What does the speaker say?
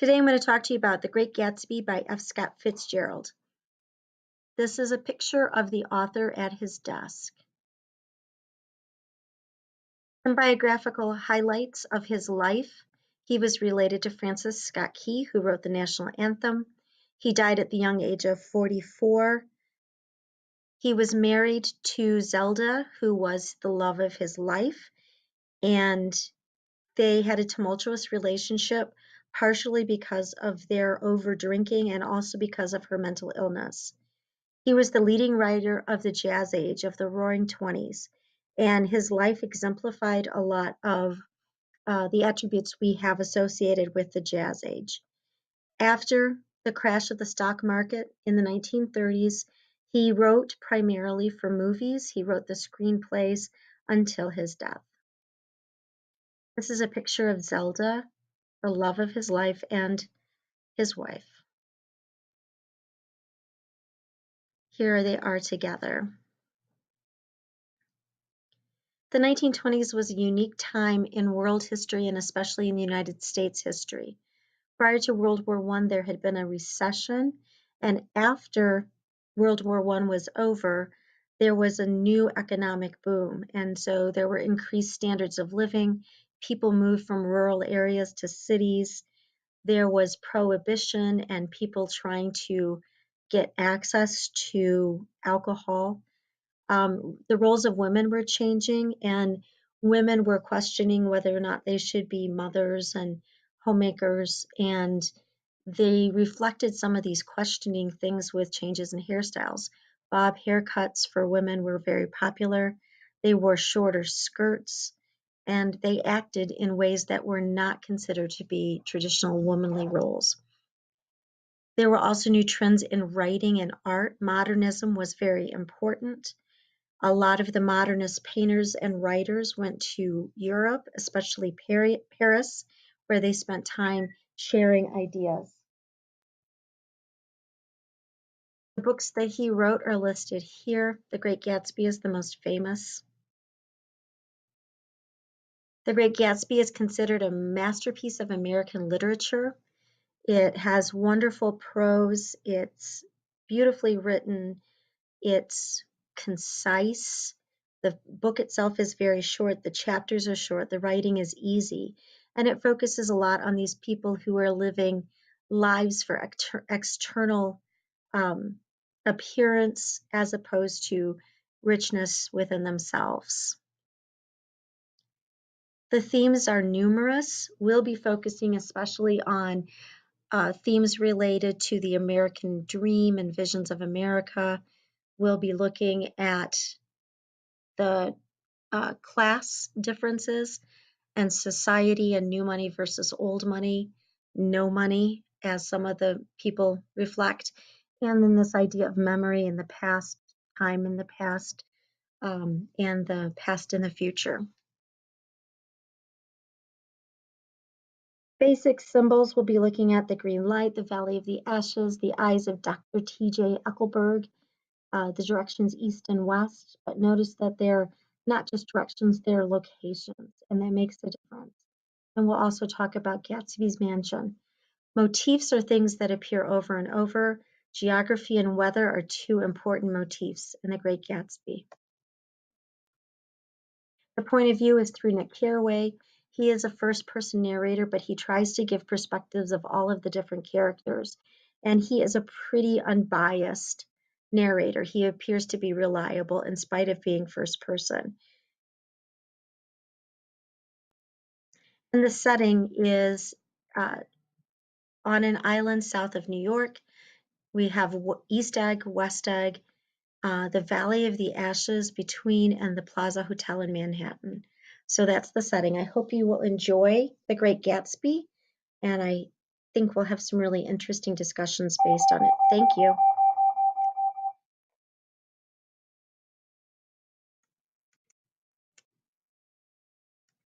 Today I'm going to talk to you about The Great Gatsby by F. Scott Fitzgerald. This is a picture of the author at his desk. Some biographical highlights of his life. He was related to Francis Scott Key, who wrote the national anthem. He died at the young age of 44. He was married to Zelda, who was the love of his life, and they had a tumultuous relationship, partially because of their over drinking and also because of her mental illness. He was the leading writer of the Jazz Age, of the Roaring Twenties, and his life exemplified a lot of the attributes we have associated with the Jazz Age. After the crash of the stock market in the 1930s, he wrote primarily for movies. He wrote the screenplays until his death. This is a picture of Zelda, the love of his life, and his wife. Here they are together. The 1920s was a unique time in world history and especially in the United States history. Prior to World War I, there had been a recession, and after World War I was over, there was a new economic boom, and so there were increased standards of living. People moved from rural areas to cities. There was prohibition and people trying to get access to alcohol. The roles of women were changing, and women were questioning whether or not they should be mothers and homemakers, and they reflected some of these questioning things with changes in hairstyles. Bob haircuts for women were very popular. They wore shorter skirts, and they acted in ways that were not considered to be traditional womanly roles. There were also new trends in writing and art. Modernism was very important. A lot of the modernist painters and writers went to Europe, especially Paris, where they spent time sharing ideas. The books that he wrote are listed here. The Great Gatsby is the most famous. The Great Gatsby is considered a masterpiece of American literature. It has wonderful prose. It's beautifully written. It's concise. The book itself is very short. The chapters are short. The writing is easy. And it focuses a lot on these people who are living lives for external appearance as opposed to richness within themselves. The themes are numerous. We'll be focusing especially on themes related to the American dream and visions of America. We'll be looking at the class differences and society and new money versus old money, no money, as some of the people reflect, and then this idea of memory in the past, time in the past, and the past in the future. Basic symbols, we'll be looking at the green light, the Valley of the Ashes, the eyes of Dr. T.J. Eckleburg, the directions east and west, but notice that they're not just directions, they're locations, and that makes a difference. And we'll also talk about Gatsby's mansion. Motifs are things that appear over and over. Geography and weather are two important motifs in The Great Gatsby. The point of view is through Nick Carraway. He is a first-person narrator, but he tries to give perspectives of all of the different characters. And he is a pretty unbiased narrator. He appears to be reliable in spite of being first person. And the setting is on an island south of New York. We have East Egg, West Egg, the Valley of the Ashes between, and the Plaza Hotel in Manhattan. So that's the setting. I hope you will enjoy The Great Gatsby, and I think we'll have some really interesting discussions based on it. Thank you.